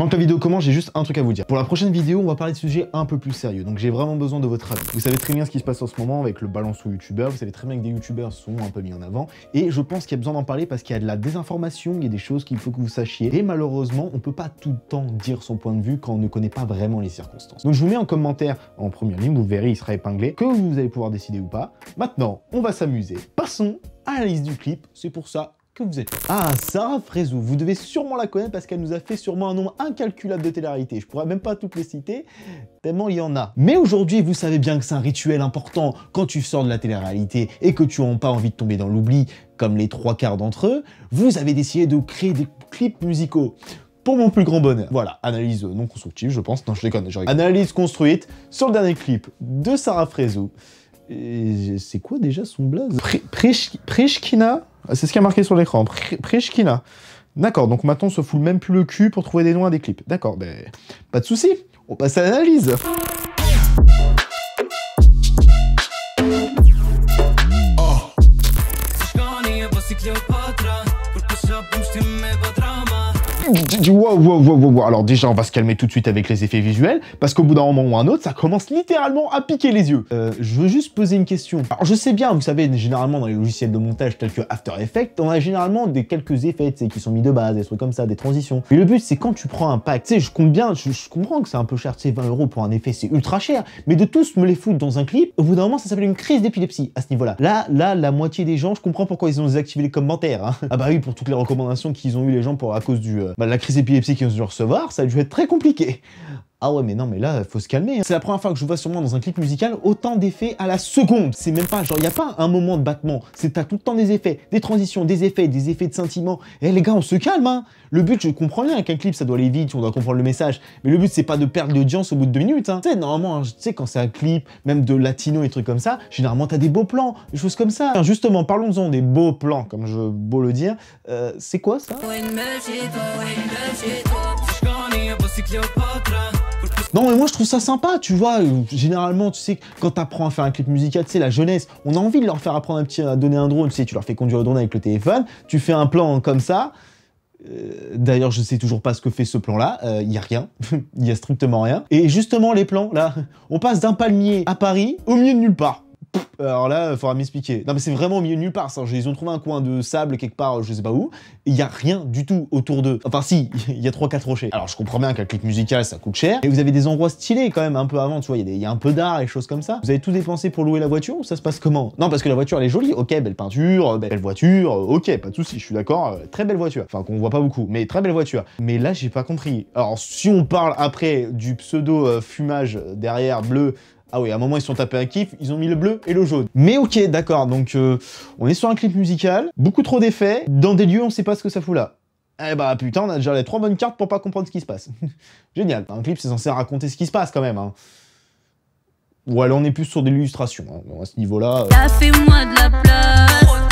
Pendant que la vidéo commence, j'ai juste un truc à vous dire. Pour la prochaine vidéo, on va parler de sujets un peu plus sérieux, donc j'ai vraiment besoin de votre avis. Vous savez très bien ce qui se passe en ce moment avec le balance aux youtubeurs, vous savez très bien que des youtubeurs sont un peu mis en avant, et je pense qu'il y a besoin d'en parler parce qu'il y a de la désinformation, il y a des choses qu'il faut que vous sachiez, et malheureusement, on peut pas tout le temps dire son point de vue quand on ne connaît pas vraiment les circonstances. Donc je vous mets en commentaire, en première ligne, vous verrez, il sera épinglé, que vous allez pouvoir décider ou pas. Maintenant, on va s'amuser. Passons à la liste du clip, c'est pour ça que vous êtes là. Ah, Sarah Frézou, vous devez sûrement la connaître parce qu'elle nous a fait sûrement un nombre incalculable de télé-réalités. Je pourrais même pas toutes les citer, tellement il y en a. Mais aujourd'hui, vous savez bien que c'est un rituel important quand tu sors de la télé-réalité et que tu n'as pas envie de tomber dans l'oubli, comme les 3/4 d'entre eux, vous avez décidé de créer des clips musicaux. Pour mon plus grand bonheur. Voilà, analyse non constructive, je pense. Non, je déconne. Analyse construite sur le dernier clip de Sarah Frézou. C'est quoi déjà son blaze? Prishkina? C'est ce qui a marqué sur l'écran. Prishkina. D'accord, donc maintenant on se fout même plus le cul pour trouver des noms à des clips. D'accord, ben pas de souci. On passe à l'analyse. Wow. Alors déjà, on va se calmer tout de suite avec les effets visuels, parce qu'au bout d'un moment ou un autre, ça commence littéralement à piquer les yeux. Je veux juste poser une question. Alors je sais bien, vous savez, généralement dans les logiciels de montage tels que After Effects, on a généralement quelques effets, tu sais, qui sont mis de base, des trucs comme ça, des transitions. Mais le but, c'est quand tu prends un pack, tu sais, je comprends que c'est un peu cher, tu sais, 20 € pour un effet, c'est ultra cher, mais de tous me les foutre dans un clip, au bout d'un moment, ça s'appelle une crise d'épilepsie à ce niveau-là. Là, la moitié des gens, je comprends pourquoi ils ont désactivé les commentaires. Hein. Ah bah oui, pour toutes les recommandations qu'ils ont eu les gens à cause de la crise d'épilepsie qu'ils ont dû recevoir, ça a dû être très compliqué. Ah ouais, mais non, mais là, faut se calmer. Hein. C'est la première fois que je vois sûrement dans un clip musical autant d'effets à la seconde. C'est même pas, genre, il y a pas un moment de battement. C'est t'as tout le temps des effets, des transitions, des effets de sentiment. Et les gars, on se calme, hein. Le but, je comprends bien qu'un clip, ça doit aller vite, on doit comprendre le message. Mais le but, c'est pas de perdre l'audience au bout de 2 minutes, hein. Tu sais, normalement, tu sais, quand c'est un clip, même de latino et trucs comme ça, généralement, t'as des beaux plans, des choses comme ça. Enfin, justement, parlons-en des beaux plans, comme je veux beau le dire. C'est quoi, ça? Non mais moi je trouve ça sympa, tu vois, généralement tu sais, quand t'apprends à faire un clip musical, tu sais, la jeunesse, on a envie de leur faire apprendre à donner un drone, tu sais, tu leur fais conduire le drone avec le téléphone, tu fais un plan comme ça, d'ailleurs je sais toujours pas ce que fait ce plan là, il y a rien, il y a strictement rien, et justement les plans là, on passe d'un palmier à Paris au milieu de nulle part. Alors là, il faudra m'expliquer. Non mais c'est vraiment au milieu de nulle part, ça. Ils ont trouvé un coin de sable quelque part, je sais pas où, et il y a rien du tout autour d'eux. Enfin si, il y a 3-4 rochers. Alors je comprends bien qu'un clip musical, ça coûte cher, et vous avez des endroits stylés quand même un peu avant, tu vois, il y a un peu d'art et choses comme ça. Vous avez tout dépensé pour louer la voiture ou ça se passe comment? Non, parce que la voiture elle est jolie, ok, belle peinture, belle voiture, ok, pas de souci, je suis d'accord, très belle voiture. Enfin qu'on voit pas beaucoup, mais très belle voiture. Mais là j'ai pas compris. Alors si on parle après du pseudo fumage derrière bleu, ah oui, à un moment, ils se sont tapés un kiff, ils ont mis le bleu et le jaune. Mais ok, d'accord, donc on est sur un clip musical, beaucoup trop d'effets, dans des lieux, on sait pas ce que ça fout là. Eh bah putain, on a déjà les 3 bonnes cartes pour pas comprendre ce qui se passe. Génial, un clip, c'est censé raconter ce qui se passe quand même. Hein. Ou alors on est plus sur de l'illustration, hein. Bon, à ce niveau-là... Fais-moi de la place.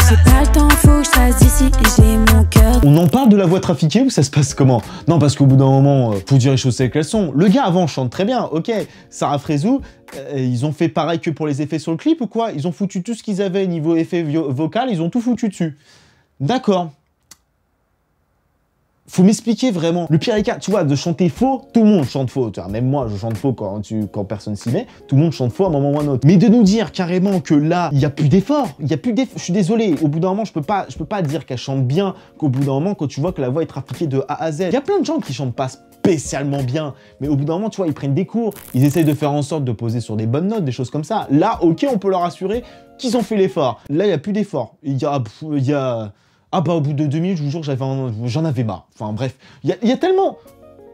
C'est pas le temps, faut que je fasse d'ici et j'ai mon cœur. On en parle de la voix trafiquée ou ça se passe comment? Non, parce qu'au bout d'un moment, faut dire les choses telles qu'elles sont. Le gars avant chante très bien, ok. Sarah Frézou, ils ont fait pareil que pour les effets sur le clip ou quoi? Ils ont foutu tout ce qu'ils avaient niveau effet vocal, ils ont tout foutu dessus. D'accord. Faut m'expliquer vraiment. Le pire des cas, tu vois, de chanter faux, tout le monde chante faux. Tu vois, même moi, je chante faux quand personne s'y met. Tout le monde chante faux à un moment ou à un autre. Mais de nous dire carrément que là, il n'y a plus d'effort. Il n'y a plus d'effort. Je suis désolé. Au bout d'un moment, je peux pas dire qu'elle chante bien qu'au bout d'un moment, quand tu vois que la voix est trafiquée de A à Z. Il y a plein de gens qui chantent pas spécialement bien. Mais au bout d'un moment, tu vois, ils prennent des cours. Ils essayent de faire en sorte de poser sur des bonnes notes, des choses comme ça. Là, ok, on peut leur assurer qu'ils ont fait l'effort. Là, il n'y a plus d'effort. Ah bah au bout de 2 minutes, je vous jure, j'en avais marre. Enfin bref, il y a tellement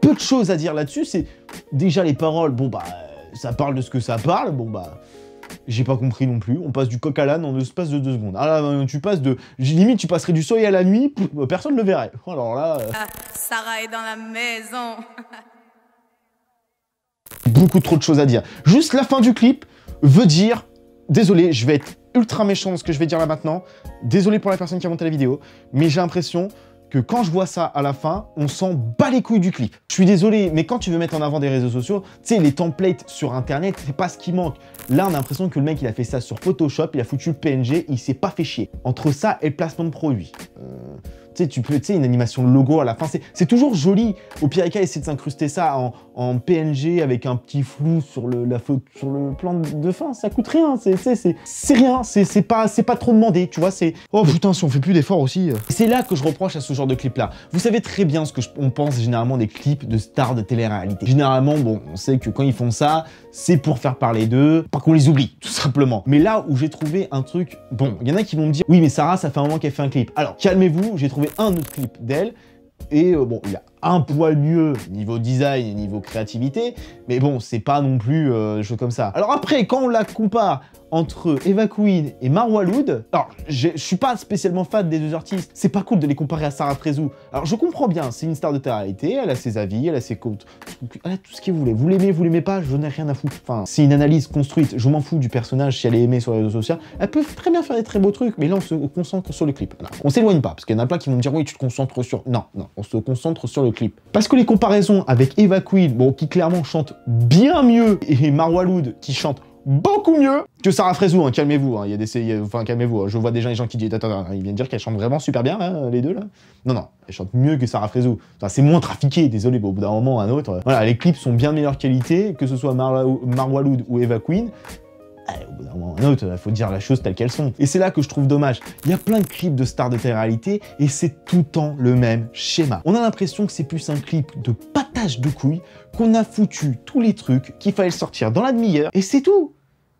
peu de choses à dire là-dessus. C'est déjà les paroles, bon bah ça parle de ce que ça parle, bon bah j'ai pas compris non plus. On passe du coq à l'âne en l'espace de 2 secondes. Ah là, tu passes de... Limite, tu passerais du soleil à la nuit, personne ne le verrait. Alors là... Sarah est dans la maison. Beaucoup trop de choses à dire. Juste la fin du clip veut dire... Désolé, je vais être ultra méchant dans ce que je vais dire là maintenant. Désolé pour la personne qui a monté la vidéo, mais j'ai l'impression que quand je vois ça à la fin, on s'en bat les couilles du clip. Je suis désolé, mais quand tu veux mettre en avant des réseaux sociaux, tu sais, les templates sur internet, c'est pas ce qui manque. Là, on a l'impression que le mec, il a fait ça sur Photoshop, il a foutu le PNG, il s'est pas fait chier. Entre ça et le placement de produit. Tu Tu sais, une animation de logo à la fin, c'est toujours joli. Au pire des cas, essayer de s'incruster ça en PNG avec un petit flou sur le plan de fin, ça coûte rien. C'est rien, c'est pas trop demandé, tu vois. Oh putain, si on fait plus d'efforts aussi. C'est là que je reproche à ce genre de clip-là. Vous savez très bien ce que on pense généralement des clips de stars de télé-réalité. Généralement, bon, on sait que quand ils font ça, c'est pour faire parler d'eux, pas qu'on les oublie, tout simplement. Mais là où j'ai trouvé un truc, bon, il y en a qui vont me dire, oui, mais Sarah, ça fait un moment qu'elle fait un clip. Alors, calmez-vous, j'ai trouvé un autre clip d'elle, et bon, il a un poil mieux niveau design et niveau créativité, mais bon, c'est pas non plus des choses comme ça. Alors après, quand on la compare entre Eva Queen et Marwa Loud, alors je suis pas spécialement fan des deux artistes, c'est pas cool de les comparer à Sarah Frézou. Alors je comprends bien, c'est une star de télé-réalité, elle a ses avis, elle a ses comptes, elle a tout ce qu'elle voulait. Vous l'aimez pas, je n'ai rien à foutre. Enfin, c'est une analyse construite, je m'en fous du personnage si elle est aimée sur les réseaux sociaux. Elle peut très bien faire des très beaux trucs, mais là on se concentre sur le clip. Voilà. On s'éloigne pas, parce qu'il y en a plein qui vont me dire oui, tu te concentres sur... Non, on se concentre sur le clip. Parce que les comparaisons avec Eva Queen, bon, qui clairement chante bien mieux, et Marwa Loud qui chante beaucoup mieux que Sarah Frézou, hein, calmez-vous, hein, enfin calmez-vous, hein, je vois déjà les gens qui disent attends, ils viennent dire qu'elle chante vraiment super bien, hein, les deux là. Non, elle chante mieux que Sarah Frézou. Enfin, c'est moins trafiqué, désolé, mais au bout d'un moment, un autre. Voilà, les clips sont bien de meilleure qualité, que ce soit Marwa Loud ou Eva Queen. Au bout d'un moment, un autre, il faut dire la chose telle qu'elles sont. Et c'est là que je trouve dommage. Il y a plein de clips de stars de télé-réalité et c'est tout le temps le même schéma. On a l'impression que c'est plus un clip de patage de couilles, qu'on a foutu tous les trucs qu'il fallait sortir dans la demi-heure et c'est tout.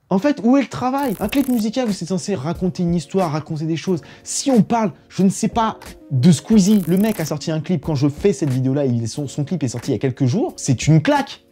En fait, où est le travail? Un clip musical, vous êtes censé raconter une histoire, raconter des choses. Si on parle, je ne sais pas, de Squeezie, le mec a sorti un clip, quand je fais cette vidéo-là, son clip est sorti il y a quelques jours, c'est une claque.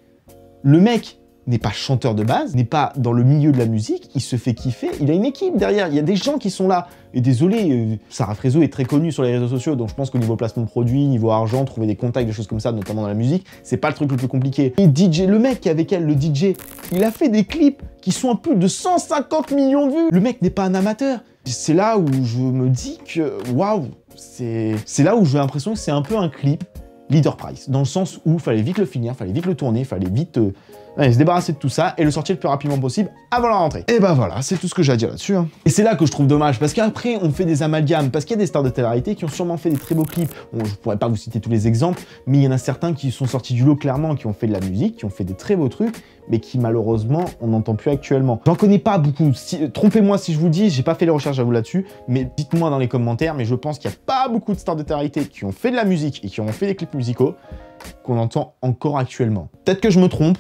Le mec n'est pas chanteur de base, n'est pas dans le milieu de la musique, il se fait kiffer, il a une équipe derrière, il y a des gens qui sont là. Et désolé, Sarah Frézou est très connue sur les réseaux sociaux, donc je pense qu'au niveau placement de produits, niveau argent, trouver des contacts, des choses comme ça, notamment dans la musique, c'est pas le truc le plus compliqué. Et DJ, le mec qui est avec elle, le DJ, il a fait des clips qui sont à plus de 150 millions de vues. Le mec n'est pas un amateur. C'est là où je me dis que, waouh, c'est là où j'ai l'impression que c'est un peu un clip Leader Price, dans le sens où il fallait vite le finir, fallait vite le tourner, fallait vite se débarrasser de tout ça et le sortir le plus rapidement possible avant la rentrée. Et bah voilà, c'est tout ce que j'ai à dire là-dessus. Hein. Et c'est là que je trouve dommage, parce qu'après on fait des amalgames, parce qu'il y a des stars de télé-réalité qui ont sûrement fait des très beaux clips. Bon, je pourrais pas vous citer tous les exemples, mais il y en a certains qui sont sortis du lot clairement, qui ont fait de la musique, qui ont fait des très beaux trucs, mais qui malheureusement on n'entend plus actuellement. J'en connais pas beaucoup, trompez-moi si je vous dis, j'ai pas fait les recherches à vous là-dessus, mais dites-moi dans les commentaires, mais je pense qu'il n'y a pas beaucoup de stars de télé-réalité qui ont fait de la musique et qui ont fait des clips musicaux qu'on entend encore actuellement. Peut-être que je me trompe,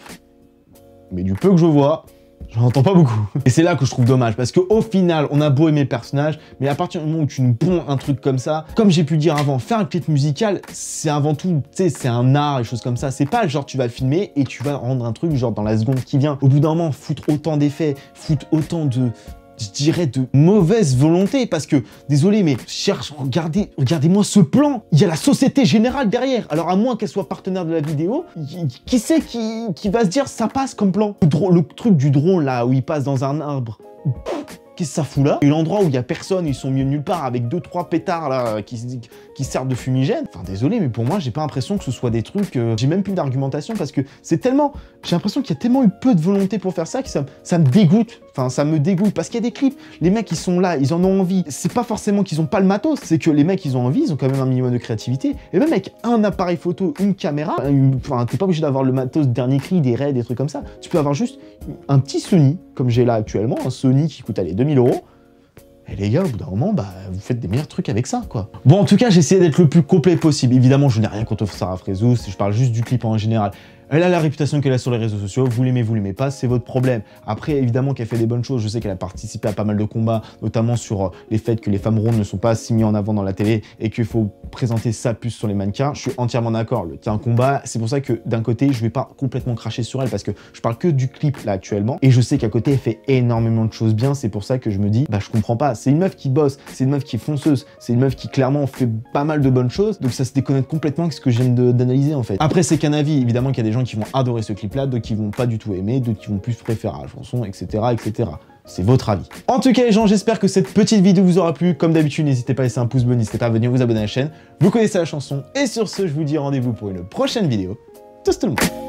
mais du peu que je vois, j'en entends pas beaucoup. Et c'est là que je trouve dommage, parce qu'au final, on a beau aimer le personnage, mais à partir du moment où tu nous ponds un truc comme ça, comme j'ai pu le dire avant, faire un clip musical, c'est avant tout, tu sais, c'est un art et choses comme ça. C'est pas le genre tu vas le filmer et tu vas rendre un truc genre dans la seconde qui vient. Au bout d'un moment, foutre autant d'effets, foutre autant de... je dirais de mauvaise volonté, parce que, désolé, mais regardez-moi ce plan, il y a la Société Générale derrière, alors à moins qu'elle soit partenaire de la vidéo, qui c'est qui va se dire ça passe comme plan? Le truc du drone là, où il passe dans un arbre, qu'est-ce que ça fout là? Et l'endroit où il y a personne, ils sont mis nulle part avec 2-3 pétards là qui servent de fumigène. Enfin désolé, mais pour moi j'ai pas l'impression que ce soit des trucs. J'ai même plus d'argumentation parce que c'est tellement. J'ai l'impression qu'il y a tellement eu peu de volonté pour faire ça que ça me dégoûte. Enfin ça me dégoûte parce qu'il y a des clips, les mecs ils sont là, ils en ont envie. C'est pas forcément qu'ils ont pas le matos, c'est que les mecs ils ont envie, ils ont quand même un minimum de créativité. Et même avec un appareil photo, une caméra, enfin t'es pas obligé d'avoir le matos dernier cri, des raids, des trucs comme ça. Tu peux avoir juste un petit Sony comme j'ai là actuellement, un Sony qui coûte allez 2000 €. Et les gars, au bout d'un moment, bah, vous faites des meilleurs trucs avec ça, quoi. Bon, en tout cas, j'ai essayé d'être le plus complet possible. Évidemment, je n'ai rien contre Sarah Frézou, je parle juste du clip en général. Elle a la réputation qu'elle a sur les réseaux sociaux, vous l'aimez pas, c'est votre problème. Après, évidemment qu'elle fait des bonnes choses, je sais qu'elle a participé à pas mal de combats, notamment sur les faits que les femmes rondes ne sont pas si mis en avant dans la télé et qu'il faut présenter ça plus sur les mannequins. Je suis entièrement d'accord, c'est un combat, c'est pour ça que d'un côté, je vais pas complètement cracher sur elle parce que je parle que du clip là actuellement et je sais qu'à côté, elle fait énormément de choses bien, c'est pour ça que je me dis, bah je comprends pas, c'est une meuf qui bosse, c'est une meuf qui est fonceuse, c'est une meuf qui clairement fait pas mal de bonnes choses, donc ça se déconnecte complètement avec ce que je viens d'analyser en fait. Après, c'est qu'un avis, évidemment qu'il y a des gens qui vont adorer ce clip-là, d'autres qui vont pas du tout aimer, d'autres qui vont plus préférer la chanson, etc., etc. C'est votre avis. En tout cas, les gens, j'espère que cette petite vidéo vous aura plu. Comme d'habitude, n'hésitez pas à laisser un pouce bleu, n'hésitez pas à venir vous abonner à la chaîne. Vous connaissez la chanson. Et sur ce, je vous dis rendez-vous pour une prochaine vidéo. Tchuss tout le monde.